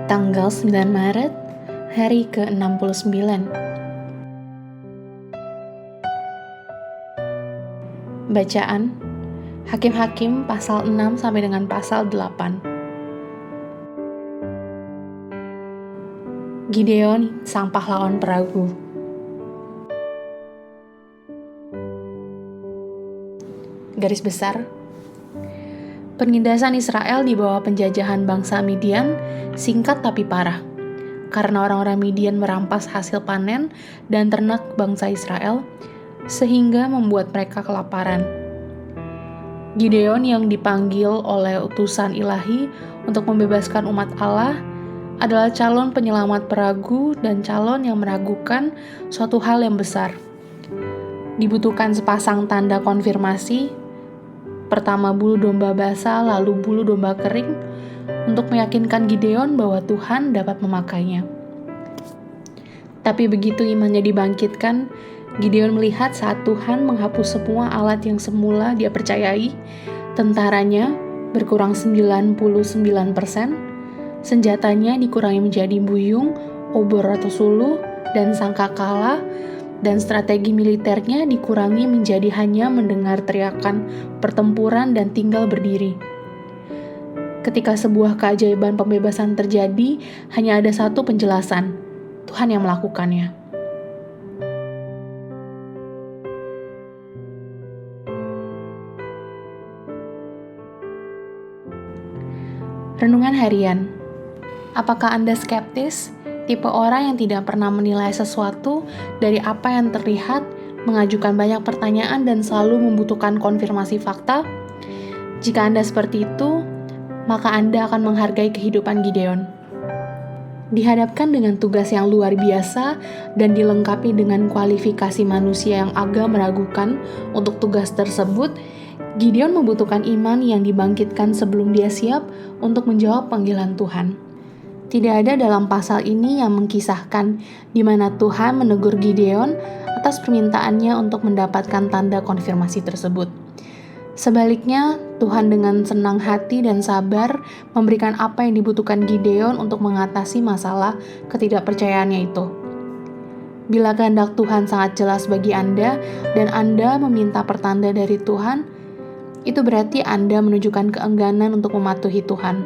Tanggal 9 Maret, hari ke-69. Bacaan Hakim-Hakim pasal 6 sampai dengan pasal 8. Gideon, sang pahlawan peragu. Garis besar, penindasan Israel di bawah penjajahan bangsa Midian singkat tapi parah, karena orang-orang Midian merampas hasil panen dan ternak bangsa Israel, sehingga membuat mereka kelaparan. Gideon yang dipanggil oleh utusan ilahi untuk membebaskan umat Allah adalah calon penyelamat peragu dan calon yang meragukan suatu hal yang besar. Dibutuhkan sepasang tanda konfirmasi, pertama bulu domba basah, lalu bulu domba kering, untuk meyakinkan Gideon bahwa Tuhan dapat memakainya. Tapi begitu imannya dibangkitkan, Gideon melihat saat Tuhan menghapus semua alat yang semula dia percayai, tentaranya berkurang 99%, senjatanya dikurangi menjadi buyung, obor atau suluh, dan sangkakala, dan strategi militernya dikurangi menjadi hanya mendengar teriakan pertempuran dan tinggal berdiri. Ketika sebuah keajaiban pembebasan terjadi, hanya ada satu penjelasan: Tuhan yang melakukannya. Renungan harian. Apakah Anda skeptis? Tipe orang yang tidak pernah menilai sesuatu dari apa yang terlihat, mengajukan banyak pertanyaan dan selalu membutuhkan konfirmasi fakta? Jika Anda seperti itu, maka Anda akan menghargai kehidupan Gideon. Dihadapkan dengan tugas yang luar biasa dan dilengkapi dengan kualifikasi manusia yang agak meragukan untuk tugas tersebut, Gideon membutuhkan iman yang dibangkitkan sebelum dia siap untuk menjawab panggilan Tuhan. Tidak ada dalam pasal ini yang mengkisahkan di mana Tuhan menegur Gideon atas permintaannya untuk mendapatkan tanda konfirmasi tersebut. Sebaliknya, Tuhan dengan senang hati dan sabar memberikan apa yang dibutuhkan Gideon untuk mengatasi masalah ketidakpercayaannya itu. Bila kehendak Tuhan sangat jelas bagi Anda dan Anda meminta pertanda dari Tuhan, itu berarti Anda menunjukkan keengganan untuk mematuhi Tuhan.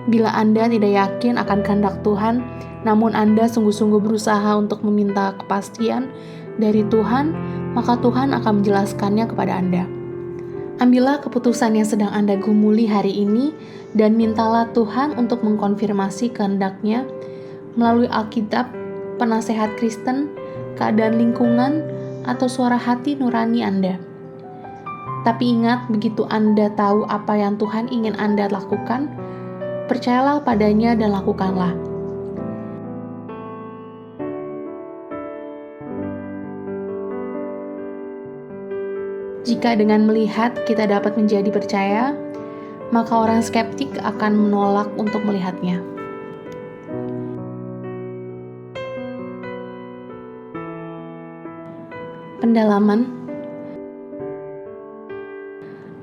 Bila Anda tidak yakin akan kehendak Tuhan, namun Anda sungguh-sungguh berusaha untuk meminta kepastian dari Tuhan, maka Tuhan akan menjelaskannya kepada Anda. Ambillah keputusan yang sedang Anda gumuli hari ini dan mintalah Tuhan untuk mengkonfirmasi kehendak-Nya melalui Alkitab, penasehat Kristen, keadaan lingkungan, atau suara hati nurani Anda. Tapi ingat, begitu Anda tahu apa yang Tuhan ingin Anda lakukan, percayalah padanya dan lakukanlah. Jika dengan melihat kita dapat menjadi percaya, maka orang skeptik akan menolak untuk melihatnya. Pendalaman.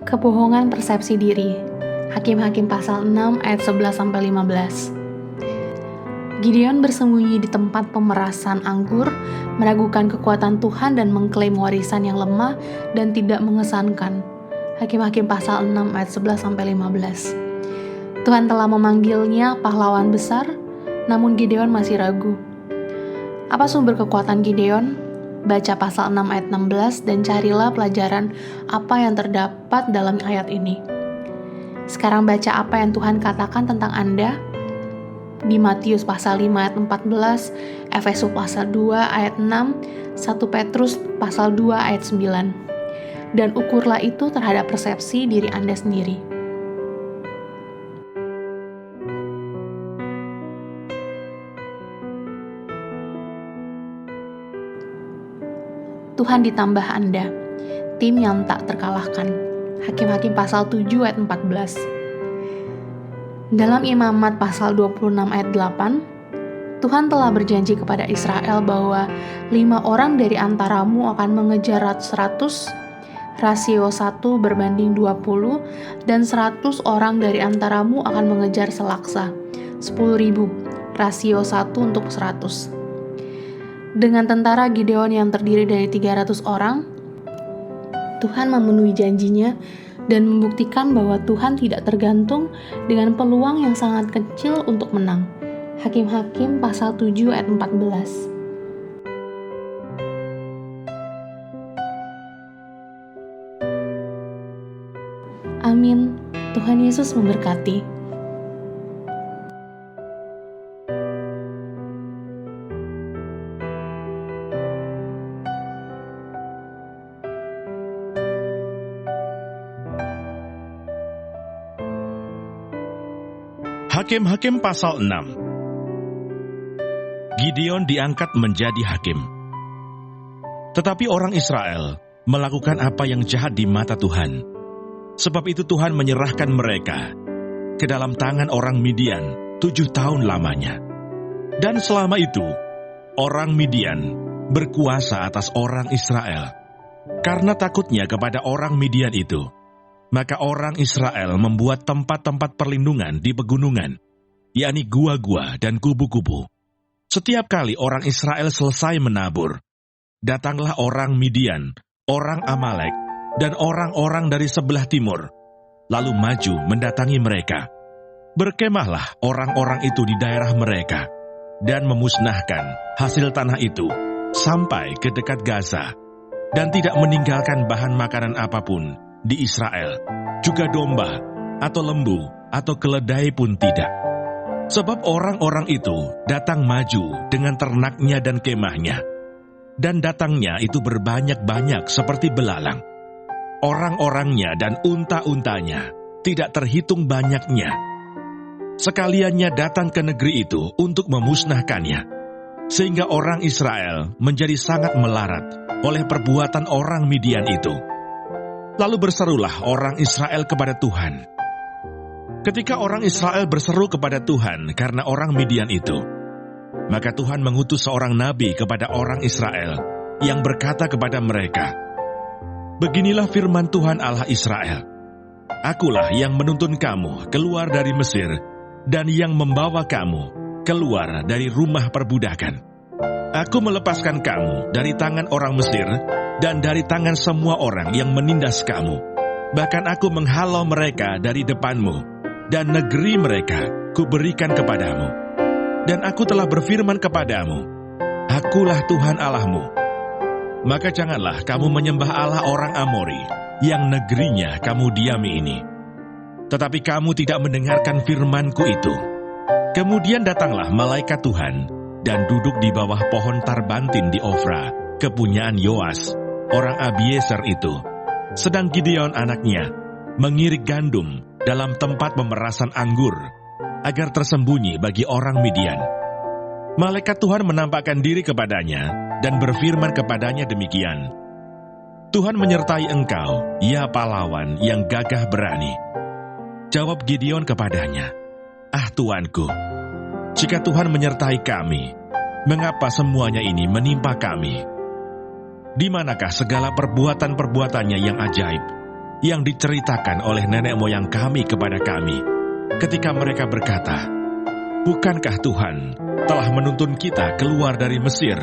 Kebohongan persepsi diri. Hakim-Hakim pasal 6 ayat 11-15. Gideon bersembunyi di tempat pemerasan anggur, meragukan kekuatan Tuhan dan mengklaim warisan yang lemah dan tidak mengesankan. Hakim-Hakim pasal 6 ayat 11-15. Tuhan telah memanggilnya pahlawan besar, namun Gideon masih ragu. Apa sumber kekuatan Gideon? Baca pasal 6 ayat 16 dan carilah pelajaran apa yang terdapat dalam ayat ini. Sekarang baca apa yang Tuhan katakan tentang Anda di Matius pasal 5 ayat 14, Efesus pasal 2 ayat 6, 1 Petrus pasal 2 ayat 9. Dan ukurlah itu terhadap persepsi diri Anda sendiri. Tuhan ditambah Anda, tim yang tak terkalahkan. Hakim-Hakim pasal 7 ayat 14. Dalam Imamat pasal 26 ayat 8, Tuhan telah berjanji kepada Israel bahwa 5 orang dari antaramu akan mengejar 100, rasio 1 berbanding 20, dan 100 orang dari antaramu akan mengejar selaksa, 10.000, rasio 1:100. Dengan tentara Gideon yang terdiri dari 300 orang, Tuhan memenuhi janjinya dan membuktikan bahwa Tuhan tidak tergantung dengan peluang yang sangat kecil untuk menang. Hakim-Hakim pasal 7 ayat 14. Amin. Tuhan Yesus memberkati. Hakim-Hakim pasal 6. Gideon diangkat menjadi hakim. Tetapi orang Israel melakukan apa yang jahat di mata Tuhan. Sebab itu Tuhan menyerahkan mereka ke dalam tangan orang Midian 7 tahun lamanya. Dan selama itu, orang Midian berkuasa atas orang Israel. Karena takutnya kepada orang Midian itu, maka orang Israel membuat tempat-tempat perlindungan di pegunungan, yakni gua-gua dan kubu-kubu. Setiap kali orang Israel selesai menabur, datanglah orang Midian, orang Amalek, dan orang-orang dari sebelah timur, lalu maju mendatangi mereka. Berkemahlah orang-orang itu di daerah mereka, dan memusnahkan hasil tanah itu sampai ke dekat Gaza, dan tidak meninggalkan bahan makanan apapun di Israel, juga domba, atau lembu, atau keledai pun tidak. Sebab orang-orang itu datang maju dengan ternaknya dan kemahnya, dan datangnya itu berbanyak-banyak seperti belalang. Orang-orangnya dan unta-untanya tidak terhitung banyaknya. Sekaliannya datang ke negeri itu untuk memusnahkannya, sehingga orang Israel menjadi sangat melarat oleh perbuatan orang Midian itu. Lalu berserulah orang Israel kepada Tuhan. Ketika orang Israel berseru kepada Tuhan karena orang Midian itu, maka Tuhan mengutus seorang nabi kepada orang Israel yang berkata kepada mereka, "Beginilah firman Tuhan Allah Israel, Akulah yang menuntun kamu keluar dari Mesir dan yang membawa kamu keluar dari rumah perbudakan. Aku melepaskan kamu dari tangan orang Mesir dan dari tangan semua orang yang menindas kamu. Bahkan aku menghalau mereka dari depanmu, dan negeri mereka kuberikan kepadamu. Dan aku telah berfirman kepadamu, Akulah Tuhan Allahmu. Maka janganlah kamu menyembah Allah orang Amori, yang negerinya kamu diami ini. Tetapi kamu tidak mendengarkan firmanku itu. Kemudian datanglah malaikat Tuhan, dan duduk di bawah pohon tarbantin di Ofra, kepunyaan Yoas, orang Abiezer itu. Sedang Gideon anaknya mengirik gandum dalam tempat pemerasan anggur, agar tersembunyi bagi orang Midian. Malaikat Tuhan menampakkan diri kepadanya, dan berfirman kepadanya demikian, Tuhan menyertai engkau, ya pahlawan yang gagah berani. Jawab Gideon kepadanya, Ah Tuanku, jika Tuhan menyertai kami, mengapa semuanya ini menimpa kami? Di manakah segala perbuatan-perbuatannya yang ajaib, yang diceritakan oleh nenek moyang kami kepada kami, ketika mereka berkata, Bukankah Tuhan telah menuntun kita keluar dari Mesir?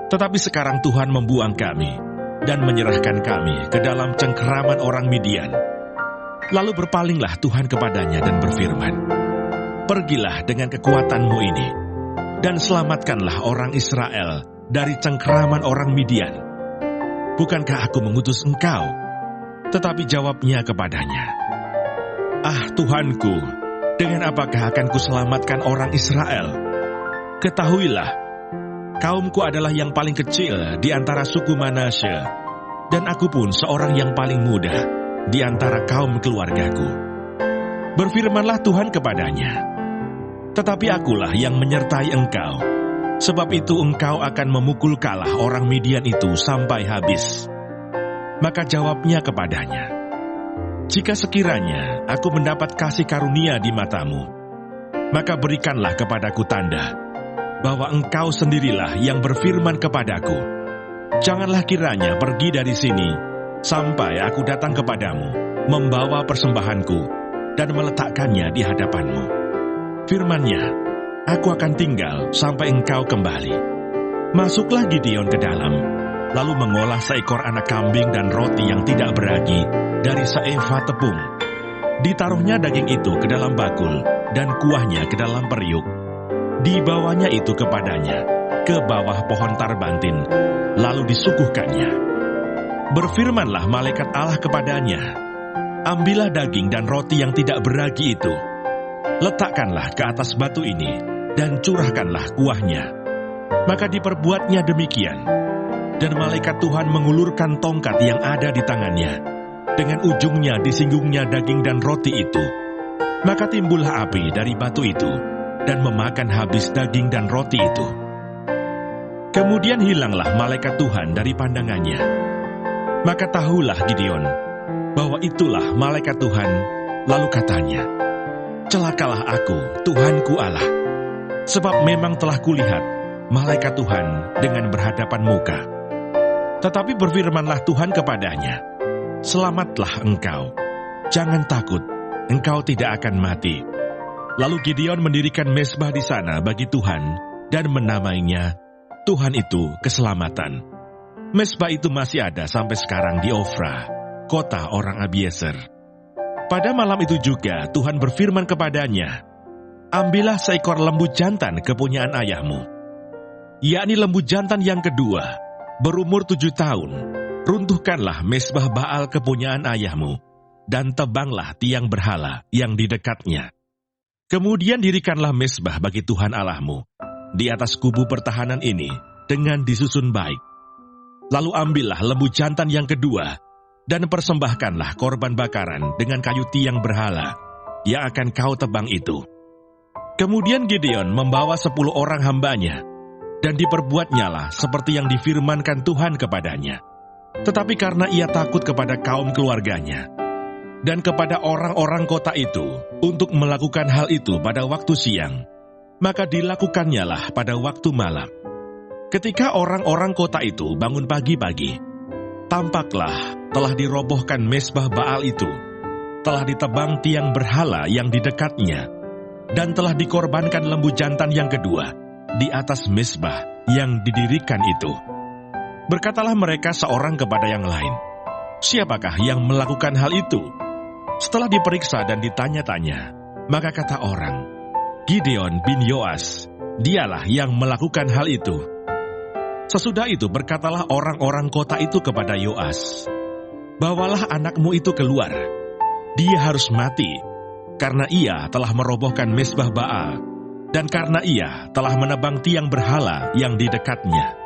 Tetapi sekarang Tuhan membuang kami, dan menyerahkan kami ke dalam cengkeraman orang Midian. Lalu berpalinglah Tuhan kepadanya dan berfirman, Pergilah dengan kekuatanmu ini, dan selamatkanlah orang Israel dari cengkeraman orang Midian. Bukankah aku mengutus engkau? Tetapi jawabnya kepadanya, Ah Tuhanku, dengan apakah akan kuselamatkan orang Israel? Ketahuilah, kaumku adalah yang paling kecil di antara suku Manasye, dan aku pun seorang yang paling muda di antara kaum keluargaku. Berfirmanlah Tuhan kepadanya, Tetapi akulah yang menyertai engkau, sebab itu engkau akan memukul kalah orang Midian itu sampai habis. Maka jawabnya kepadanya, Jika sekiranya aku mendapat kasih karunia di matamu, maka berikanlah kepadaku tanda, bahwa engkau sendirilah yang berfirman kepadaku, Janganlah kiranya pergi dari sini, sampai aku datang kepadamu, membawa persembahanku, dan meletakkannya di hadapanmu. Firman-Nya, "Aku akan tinggal sampai engkau kembali." Masuklah Gideon ke dalam, lalu mengolah seekor anak kambing dan roti yang tidak beragi dari seeva tepung. Ditaruhnya daging itu ke dalam bakul dan kuahnya ke dalam periuk. Dibawanya itu kepadanya ke bawah pohon tarbantin, lalu disuguhkannya. Berfirmanlah malaikat Allah kepadanya, "Ambillah daging dan roti yang tidak beragi itu, letakkanlah ke atas batu ini, dan curahkanlah kuahnya." Maka diperbuatnya demikian, dan malaikat Tuhan mengulurkan tongkat yang ada di tangannya. Dengan ujungnya disinggungnya daging dan roti itu. Maka timbullah api dari batu itu, dan memakan habis daging dan roti itu. Kemudian hilanglah malaikat Tuhan dari pandangannya. Maka tahulah Gideon bahwa itulah malaikat Tuhan, lalu katanya, "Celakalah aku, Tuhanku Allah, sebab memang telah kulihat malaikat Tuhan dengan berhadapan muka." Tetapi berfirmanlah Tuhan kepadanya, "Selamatlah engkau, jangan takut, engkau tidak akan mati." Lalu Gideon mendirikan mezbah di sana bagi Tuhan dan menamainya Tuhan itu Keselamatan. Mezbah itu masih ada sampai sekarang di Ofra, kota orang Abiezer. Pada malam itu juga Tuhan berfirman kepadanya, "Ambillah seekor lembu jantan kepunyaan ayahmu, yakni lembu jantan yang kedua, berumur 7 tahun. Runtuhkanlah mezbah Baal kepunyaan ayahmu, dan tebanglah tiang berhala yang di dekatnya. Kemudian dirikanlah mezbah bagi Tuhan Allahmu di atas kubu pertahanan ini dengan disusun baik. Lalu ambillah lembu jantan yang kedua, dan persembahkanlah korban bakaran dengan kayu tiang berhala yang akan kau tebang itu." Kemudian Gideon membawa 10 orang hambanya, dan diperbuatnyalah seperti yang difirmankan Tuhan kepadanya. Tetapi karena ia takut kepada kaum keluarganya dan kepada orang-orang kota itu untuk melakukan hal itu pada waktu siang, maka dilakukannya pada waktu malam. Ketika orang-orang kota itu bangun pagi-pagi, tampaklah telah dirobohkan mezbah Baal itu, telah ditebang tiang berhala yang di dekatnya, dan telah dikorbankan lembu jantan yang kedua di atas mezbah yang didirikan itu. Berkatalah mereka seorang kepada yang lain, "Siapakah yang melakukan hal itu?" Setelah diperiksa dan ditanya-tanya, maka kata orang, "Gideon bin Yoas, dialah yang melakukan hal itu." Sesudah itu berkatalah orang-orang kota itu kepada Yoas, "Bawalah anakmu itu keluar. Dia harus mati, karena ia telah merobohkan mezbah Baal, dan karena ia telah menebang tiang berhala yang di dekatnya."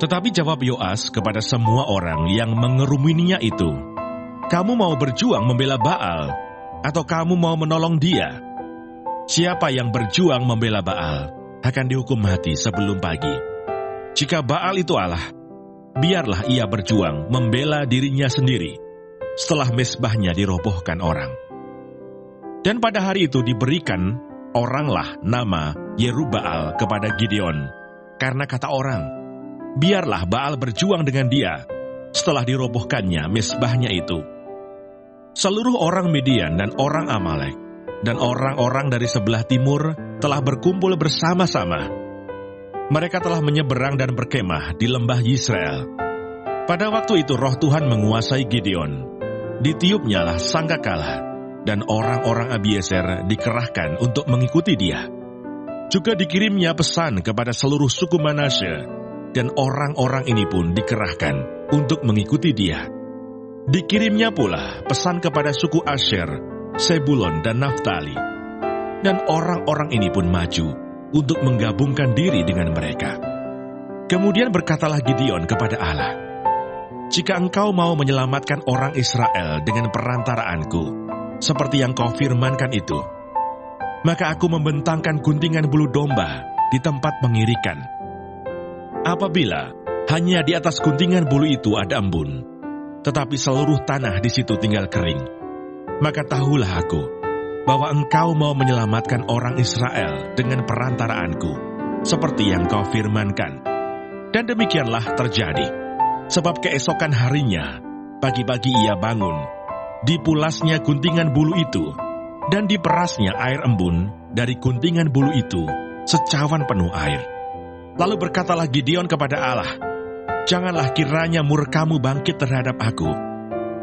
Tetapi jawab Yoas kepada semua orang yang mengerumuninya itu, "Kamu mau berjuang membela Baal, atau kamu mau menolong dia? Siapa yang berjuang membela Baal akan dihukum mati sebelum pagi. Jika Baal itu Allah, biarlah ia berjuang membela dirinya sendiri setelah mezbahnya dirobohkan orang." Dan pada hari itu diberikan oranglah nama Yerubbaal kepada Gideon, karena kata orang, "Biarlah Baal berjuang dengan dia setelah dirobohkannya mezbahnya itu." Seluruh orang Midian dan orang Amalek dan orang-orang dari sebelah timur telah berkumpul bersama-sama. Mereka telah menyeberang dan berkemah di lembah Yisrael. Pada waktu itu roh Tuhan menguasai Gideon. Ditiupnyalah sangkakala, dan orang-orang Abiezer dikerahkan untuk mengikuti dia. Juga dikirimnya pesan kepada seluruh suku Manasye, dan orang-orang ini pun dikerahkan untuk mengikuti dia. Dikirimnya pula pesan kepada suku Asher, Sebulon, dan Naftali. Dan orang-orang ini pun maju untuk menggabungkan diri dengan mereka. Kemudian berkatalah Gideon kepada Allah, "Jika engkau mau menyelamatkan orang Israel dengan perantaraanku, seperti yang kau firmankan itu, maka aku membentangkan guntingan bulu domba di tempat pengirikan. Apabila hanya di atas guntingan bulu itu ada embun, tetapi seluruh tanah di situ tinggal kering, maka tahulah aku bahwa engkau mau menyelamatkan orang Israel dengan perantaraanku, seperti yang kau firmankan." Dan demikianlah terjadi, sebab keesokan harinya, pagi-pagi ia bangun, dipulasnya guntingan bulu itu, dan diperasnya air embun dari guntingan bulu itu secawan penuh air. Lalu berkatalah Gideon kepada Allah, "Janganlah kiranya murkamu bangkit terhadap aku.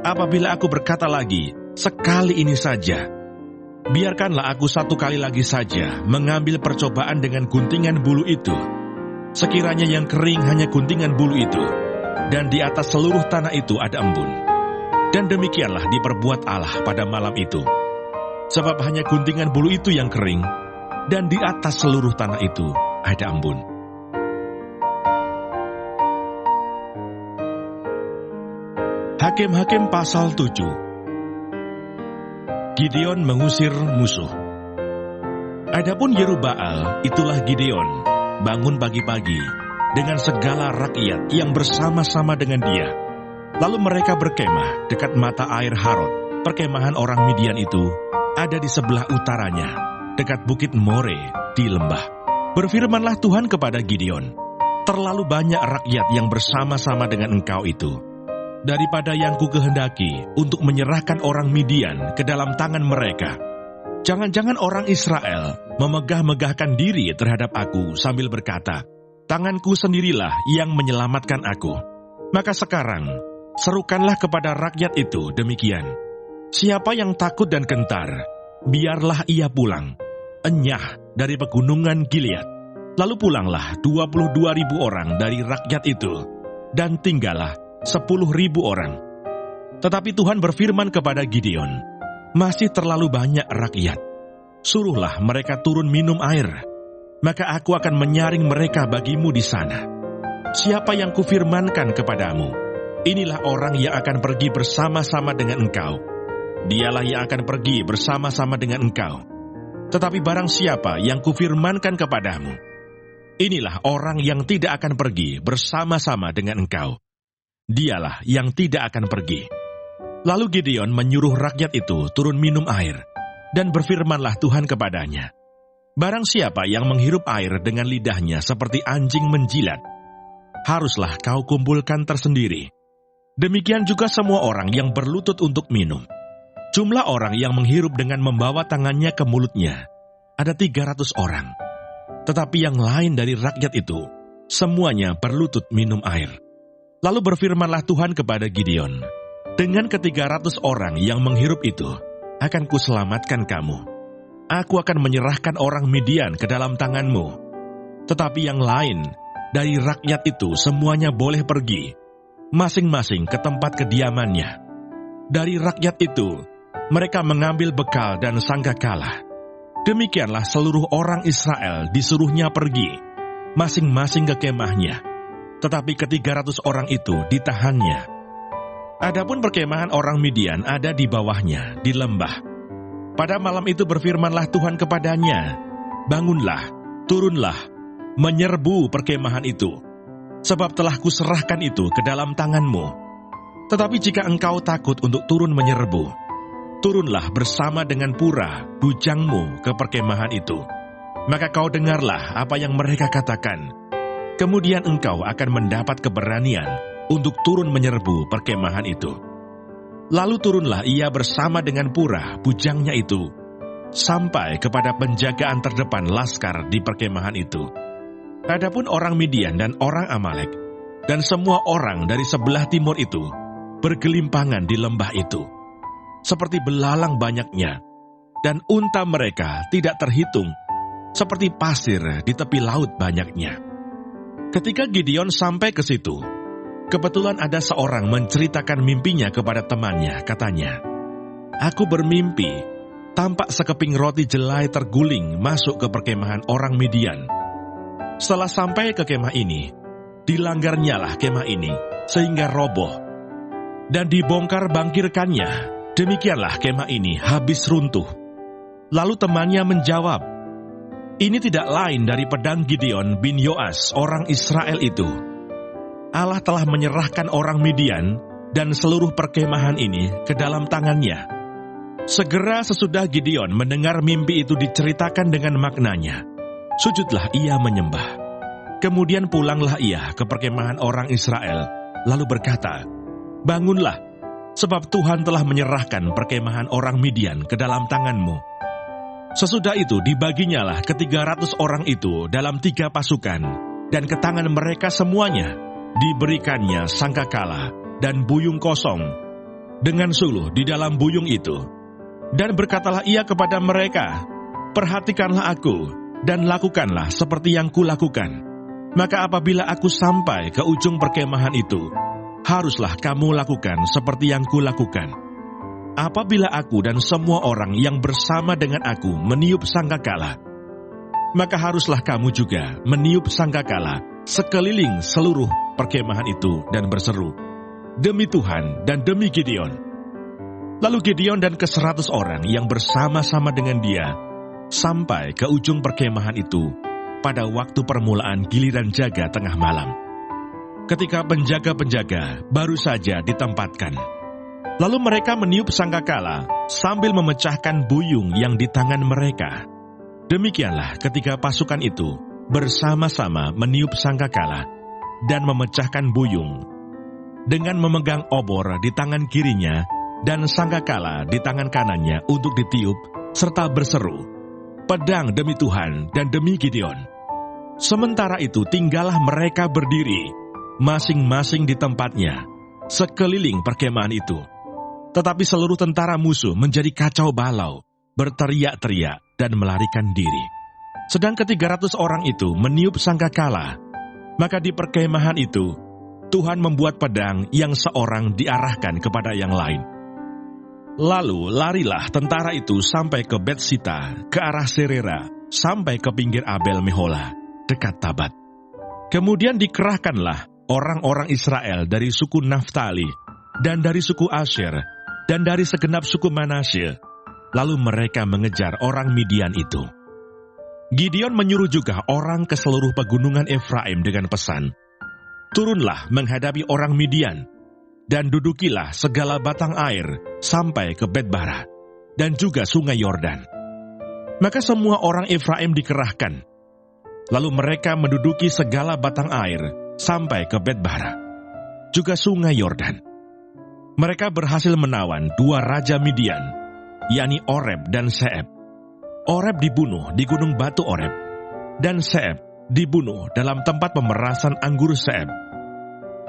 Apabila aku berkata lagi, sekali ini saja, biarkanlah aku satu kali lagi saja mengambil percobaan dengan guntingan bulu itu. Sekiranya yang kering hanya guntingan bulu itu, dan di atas seluruh tanah itu ada embun." Dan demikianlah diperbuat Allah pada malam itu. Sebab hanya guntingan bulu itu yang kering, dan di atas seluruh tanah itu ada embun. Hakim-Hakim pasal 7. Gideon mengusir musuh. Adapun Yerubbaal, itulah Gideon, bangun pagi-pagi dengan segala rakyat yang bersama-sama dengan dia. Lalu mereka berkemah dekat mata air Harod. Perkemahan orang Midian itu ada di sebelah utaranya, dekat bukit More di lembah. Berfirmanlah Tuhan kepada Gideon, "Terlalu banyak rakyat yang bersama-sama dengan engkau itu, daripada yang kukehendaki untuk menyerahkan orang Midian ke dalam tangan mereka. Jangan-jangan orang Israel memegah-megahkan diri terhadap aku sambil berkata, 'Tanganku sendirilah yang menyelamatkan aku.' Maka sekarang, serukanlah kepada rakyat itu demikian, 'Siapa yang takut dan gentar, biarlah ia pulang, enyah dari pegunungan Gilead.' Lalu pulanglah 22.000 orang dari rakyat itu, dan tinggallah 10.000 orang. Tetapi Tuhan berfirman kepada Gideon, 'Masih terlalu banyak rakyat. Suruhlah mereka turun minum air, maka aku akan menyaring mereka bagimu di sana. Siapa yang kufirmankan kepadamu, inilah orang yang akan pergi bersama-sama dengan engkau, dialah yang akan pergi bersama-sama dengan engkau. Tetapi barang siapa yang kufirmankan kepadamu, inilah orang yang tidak akan pergi bersama-sama dengan engkau, dialah yang tidak akan pergi.' Lalu Gideon menyuruh rakyat itu turun minum air, dan berfirmanlah Tuhan kepadanya, 'Barang siapa yang menghirup air dengan lidahnya seperti anjing menjilat, haruslah kau kumpulkan tersendiri. Demikian juga semua orang yang berlutut untuk minum.' Jumlah orang yang menghirup dengan membawa tangannya ke mulutnya ada 300 orang. Tetapi yang lain dari rakyat itu, semuanya berlutut minum air. Lalu berfirmanlah Tuhan kepada Gideon, 'Dengan ke-300 orang yang menghirup itu, akan kuselamatkan kamu. Aku akan menyerahkan orang Midian ke dalam tanganmu. Tetapi yang lain dari rakyat itu semuanya boleh pergi, masing-masing ke tempat kediamannya.' Dari rakyat itu, mereka mengambil bekal dan sangkakala. Demikianlah seluruh orang Israel disuruhnya pergi, masing-masing ke kemahnya. Tetapi ke-300 orang itu ditahannya. Adapun perkemahan orang Midian ada di bawahnya, di lembah. Pada malam itu berfirmanlah Tuhan kepadanya, 'Bangunlah, turunlah, menyerbu perkemahan itu, sebab telah kuserahkan itu ke dalam tanganmu. Tetapi jika engkau takut untuk turun menyerbu, turunlah bersama dengan Pura, bujangmu ke perkemahan itu. Maka kau dengarlah apa yang mereka katakan. Kemudian engkau akan mendapat keberanian untuk turun menyerbu perkemahan itu.' Lalu turunlah ia bersama dengan Pura, bujangnya itu, sampai kepada penjagaan terdepan laskar di perkemahan itu. Adapun orang Midian dan orang Amalek, dan semua orang dari sebelah timur itu, bergelimpangan di lembah itu, seperti belalang banyaknya, dan unta mereka tidak terhitung, seperti pasir di tepi laut banyaknya. Ketika Gideon sampai ke situ, kebetulan ada seorang menceritakan mimpinya kepada temannya, katanya, 'Aku bermimpi, tampak sekeping roti jelai terguling masuk ke perkemahan orang Midian. Setelah sampai ke kemah ini, dilanggarnyalah kemah ini, sehingga roboh, dan dibongkar bangkirkannya, demikianlah kemah ini habis runtuh.' Lalu temannya menjawab, 'Ini tidak lain dari pedang Gideon bin Yoas, orang Israel itu. Allah telah menyerahkan orang Midian dan seluruh perkemahan ini ke dalam tangannya.' Segera sesudah Gideon mendengar mimpi itu diceritakan dengan maknanya, sujudlah ia menyembah. Kemudian pulanglah ia ke perkemahan orang Israel, lalu berkata, 'Bangunlah, sebab Tuhan telah menyerahkan perkemahan orang Midian ke dalam tanganmu.' Sesudah itu dibaginyalah ke-300 orang itu dalam 3 pasukan, dan ke tangan mereka semuanya diberikannya sangkakala dan buyung kosong dengan suluh di dalam buyung itu. Dan berkatalah ia kepada mereka, "Perhatikanlah aku, dan lakukanlah seperti yang kulakukan. Maka apabila aku sampai ke ujung perkemahan itu, haruslah kamu lakukan seperti yang kulakukan. Apabila aku dan semua orang yang bersama dengan aku meniup sangkakala, maka haruslah kamu juga meniup sangkakala sekeliling seluruh perkemahan itu dan berseru, 'Demi Tuhan dan demi Gideon.' Lalu Gideon dan ke-100 orang yang bersama-sama dengan dia sampai ke ujung perkemahan itu pada waktu permulaan giliran jaga tengah malam, ketika penjaga-penjaga baru saja ditempatkan. Lalu mereka meniup sangkakala sambil memecahkan buyung yang di tangan mereka. Demikianlah ketika pasukan itu bersama-sama meniup sangkakala dan memecahkan buyung, dengan memegang obor di tangan kirinya dan sangkakala di tangan kanannya untuk ditiup, serta berseru, 'Pedang demi Tuhan dan demi Gideon.' Sementara itu tinggallah mereka berdiri, masing-masing di tempatnya, sekeliling perkemahan itu. Tetapi seluruh tentara musuh menjadi kacau balau, berteriak-teriak dan melarikan diri. Sedang ke-300 orang itu meniup sangkakala, maka di perkemahan itu Tuhan membuat pedang yang seorang diarahkan kepada yang lain. Lalu larilah tentara itu sampai ke Betsita, ke arah Serera, sampai ke pinggir Abel Mehola, dekat Tabat. Kemudian dikerahkanlah orang-orang Israel dari suku Naftali, dan dari suku Asyer, dan dari segenap suku Manasye. Lalu mereka mengejar orang Midian itu. Gideon menyuruh juga orang ke seluruh pegunungan Efraim dengan pesan, "Turunlah menghadapi orang Midian, dan dudukilah segala batang air sampai ke Bet-bara, dan juga sungai Yordan." Maka semua orang Efraim dikerahkan. Lalu mereka menduduki segala batang air sampai ke Bet-bara, juga sungai Yordan. Mereka berhasil menawan 2 raja Midian, yakni Oreb dan Seeb. Oreb dibunuh di gunung batu Oreb, dan Seeb dibunuh dalam tempat pemerasan anggur Seeb.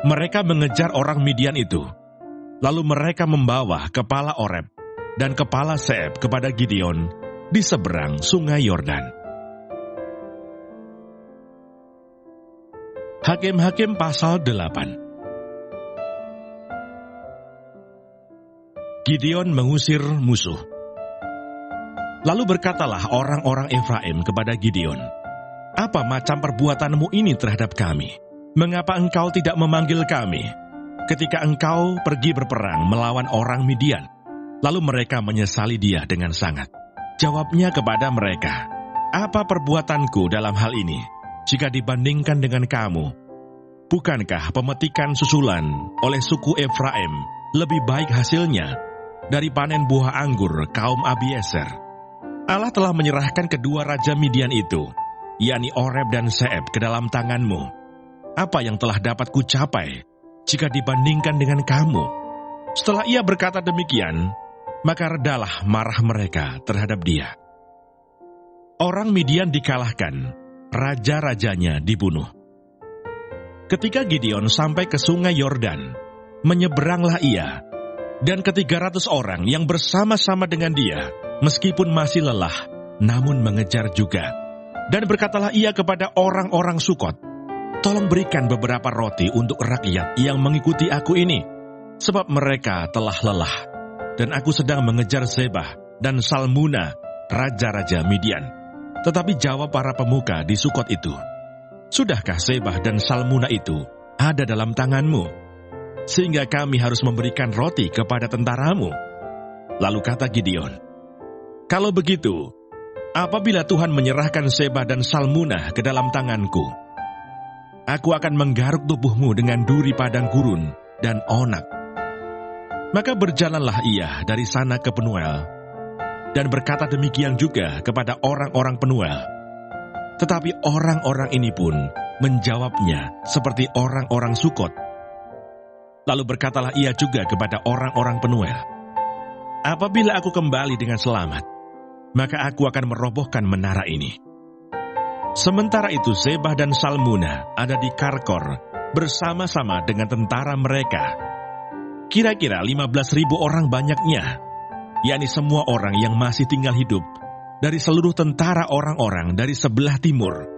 Mereka mengejar orang Midian itu. Lalu mereka membawa kepala Oreb dan kepala Seeb kepada Gideon di seberang sungai Yordan. Hakim-Hakim pasal 8. Gideon mengusir musuh. Lalu berkatalah orang-orang Efraim kepada Gideon, "Apa macam perbuatanmu ini terhadap kami? Mengapa engkau tidak memanggil kami ketika engkau pergi berperang melawan orang Midian?" Lalu mereka menyesali dia dengan sangat. Jawabnya kepada mereka, "Apa perbuatanku dalam hal ini jika dibandingkan dengan kamu? Bukankah pemetikan susulan oleh suku Efraim lebih baik hasilnya dari panen buah anggur kaum Abieser? Allah telah menyerahkan kedua raja Midian itu, yakni Oreb dan Seeb, ke dalam tanganmu. Apa yang telah dapat kucapai jika dibandingkan dengan kamu?" Setelah ia berkata demikian, maka redalah marah mereka terhadap dia. Orang Midian dikalahkan, raja-rajanya dibunuh. Ketika Gideon sampai ke sungai Yordan, menyeberanglah ia, dan ke-300 orang yang bersama-sama dengan dia, meskipun masih lelah, namun mengejar juga. Dan berkatalah ia kepada orang-orang Sukot, "Tolong berikan beberapa roti untuk rakyat yang mengikuti aku ini, sebab mereka telah lelah, dan aku sedang mengejar Zebah dan Salmuna, raja-raja Midian." Tetapi jawab para pemuka di Sukot itu, "Sudahkah Zebah dan Salmuna itu ada dalam tanganmu, sehingga kami harus memberikan roti kepada tentaramu?" Lalu kata Gideon, "Kalau begitu, apabila Tuhan menyerahkan Zebah dan Salmuna ke dalam tanganku, aku akan menggaruk tubuhmu dengan duri padang gurun dan onak." Maka berjalanlah ia dari sana ke Penuel, dan berkata demikian juga kepada orang-orang Penuel. Tetapi orang-orang ini pun menjawabnya seperti orang-orang Sukot. Lalu berkatalah ia juga kepada orang-orang Penuel, "Apabila aku kembali dengan selamat, maka aku akan merobohkan menara ini." Sementara itu Zebah dan Salmuna ada di Karkor bersama-sama dengan tentara mereka. Kira-kira 15.000 orang banyaknya, yakni semua orang yang masih tinggal hidup dari seluruh tentara orang-orang dari sebelah timur.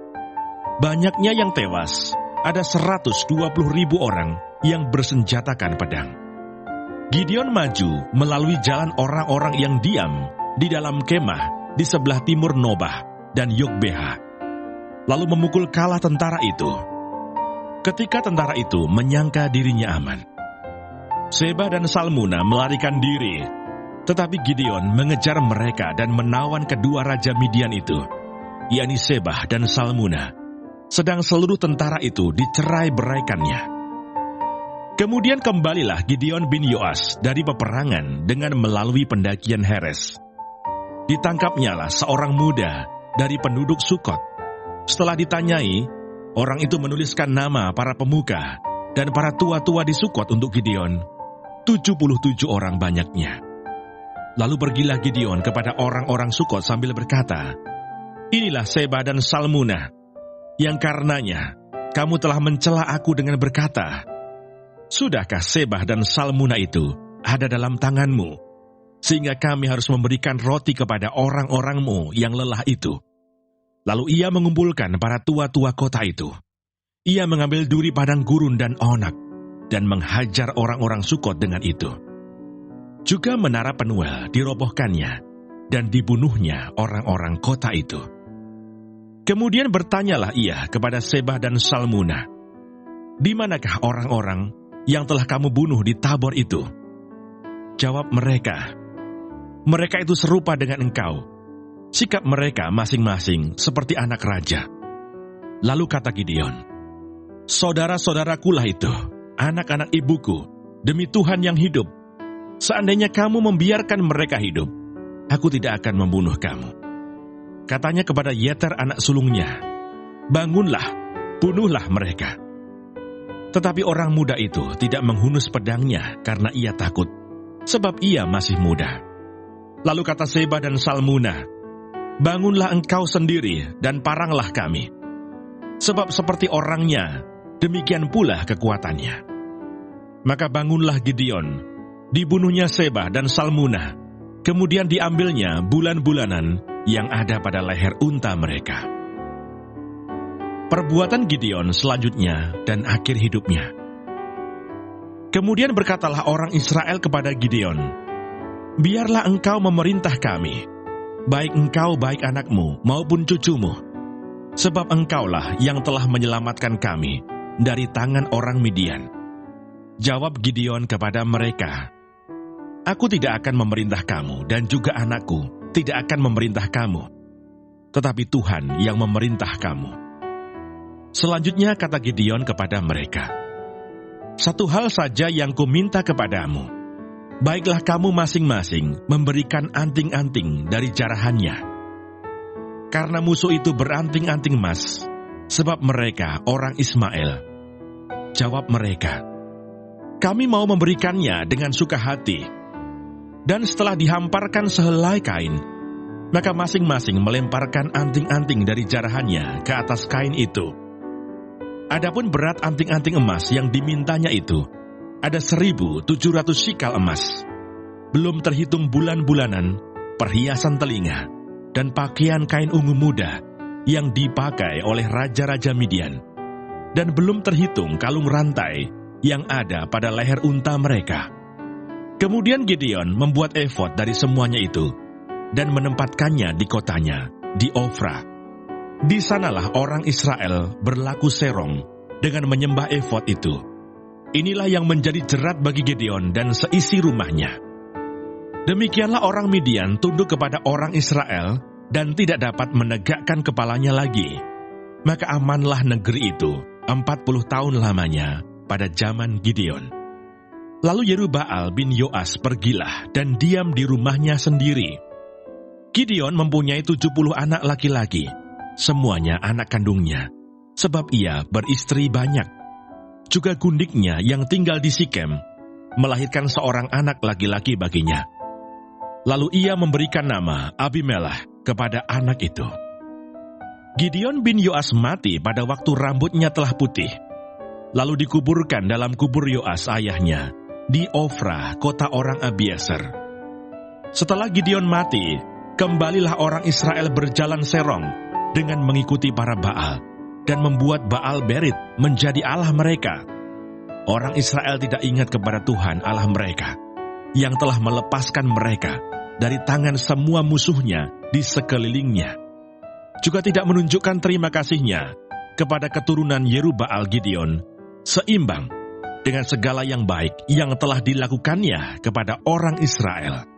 Banyaknya yang tewas, ada 120.000 orang yang bersenjatakan pedang. Gideon maju melalui jalan orang-orang yang diam di dalam kemah di sebelah timur Nobah dan Yogbeha, lalu memukul kalah tentara itu. Ketika tentara itu menyangka dirinya aman, Zebah dan Salmuna melarikan diri, tetapi Gideon mengejar mereka dan menawan kedua raja Midian itu, yakni Zebah dan Salmuna, sedang seluruh tentara itu dicerai-beraikannya. Kemudian kembalilah Gideon bin Yoas dari peperangan dengan melalui pendakian Heres. Ditangkapnyalah seorang muda dari penduduk Sukot. Setelah ditanyai, orang itu menuliskan nama para pemuka dan para tua-tua di Sukot untuk Gideon, 77 orang banyaknya. Lalu pergilah Gideon kepada orang-orang Sukot sambil berkata, "Inilah Zebah dan Salmuna, yang karenanya kamu telah mencela aku dengan berkata, 'Sudahkah Zebah dan Salmuna itu ada dalam tanganmu, sehingga kami harus memberikan roti kepada orang-orangmu yang lelah itu?' Lalu ia mengumpulkan para tua-tua kota itu. Ia mengambil duri padang gurun dan onak, dan menghajar orang-orang Sukot dengan itu. Juga menara Penuel dirobohkannya, dan dibunuhnya orang-orang kota itu. Kemudian bertanyalah ia kepada Zebah dan Salmuna, 'Di manakah orang-orang yang telah kamu bunuh di Tabor itu?' Jawab mereka, 'Mereka itu serupa dengan engkau. Sikap mereka masing-masing seperti anak raja.' Lalu kata Gideon, 'Saudara-saudarakulah itu, anak-anak ibuku, demi Tuhan yang hidup. Seandainya kamu membiarkan mereka hidup, aku tidak akan membunuh kamu.' Katanya kepada Yeter anak sulungnya, 'Bangunlah, bunuhlah mereka.' Tetapi orang muda itu tidak menghunus pedangnya karena ia takut, sebab ia masih muda. Lalu kata Zebah dan Salmuna, 'Bangunlah engkau sendiri dan paranglah kami. Sebab seperti orangnya, demikian pula kekuatannya.' Maka bangunlah Gideon, dibunuhnya Zebah dan Salmuna, kemudian diambilnya bulan-bulanan yang ada pada leher unta mereka." Perbuatan Gideon selanjutnya dan akhir hidupnya. Kemudian berkatalah orang Israel kepada Gideon, "Biarlah engkau memerintah kami, baik engkau baik anakmu maupun cucumu, sebab engkaulah yang telah menyelamatkan kami dari tangan orang Midian." Jawab Gideon kepada mereka, "Aku tidak akan memerintah kamu dan juga anakku tidak akan memerintah kamu, tetapi Tuhan yang memerintah kamu." Selanjutnya kata Gideon kepada mereka, "Satu hal saja yang kuminta kepadamu, baiklah kamu masing-masing memberikan anting-anting dari jarahannya. Karena musuh itu beranting-anting emas, sebab mereka orang Ismail." Jawab mereka, "Kami mau memberikannya dengan suka hati." Dan setelah dihamparkan sehelai kain, maka masing-masing melemparkan anting-anting dari jarahannya ke atas kain itu. Adapun berat anting-anting emas yang dimintanya itu ada 1.700 sikal emas, belum terhitung bulan-bulanan, perhiasan telinga, dan pakaian kain ungu muda yang dipakai oleh raja-raja Midian, dan belum terhitung kalung rantai yang ada pada leher unta mereka. Kemudian Gideon membuat efod dari semuanya itu, dan menempatkannya di kotanya, di Ofra. Di sanalah orang Israel berlaku serong dengan menyembah efod itu. Inilah yang menjadi jerat bagi Gideon dan seisi rumahnya. Demikianlah orang Midian tunduk kepada orang Israel dan tidak dapat menegakkan kepalanya lagi. Maka amanlah negeri itu 40 tahun lamanya pada zaman Gideon. Lalu Yerubbaal bin Yoas pergilah dan diam di rumahnya sendiri. Gideon mempunyai 70 anak laki-laki, semuanya anak kandungnya, sebab ia beristri banyak. Juga gundiknya yang tinggal di Sikem melahirkan seorang anak laki-laki baginya. Lalu ia memberikan nama Abimelekh kepada anak itu. Gideon bin Yoas mati pada waktu rambutnya telah putih, lalu dikuburkan dalam kubur Yoas ayahnya di Ofra, kota orang Abiezer. Setelah Gideon mati, kembalilah orang Israel berjalan serong dengan mengikuti para Baal dan membuat Baal Berit menjadi Allah mereka. Orang Israel tidak ingat kepada Tuhan Allah mereka, yang telah melepaskan mereka dari tangan semua musuhnya di sekelilingnya. Juga tidak menunjukkan terima kasihnya kepada keturunan Yerubbaal Gideon, seimbang dengan segala yang baik yang telah dilakukannya kepada orang Israel.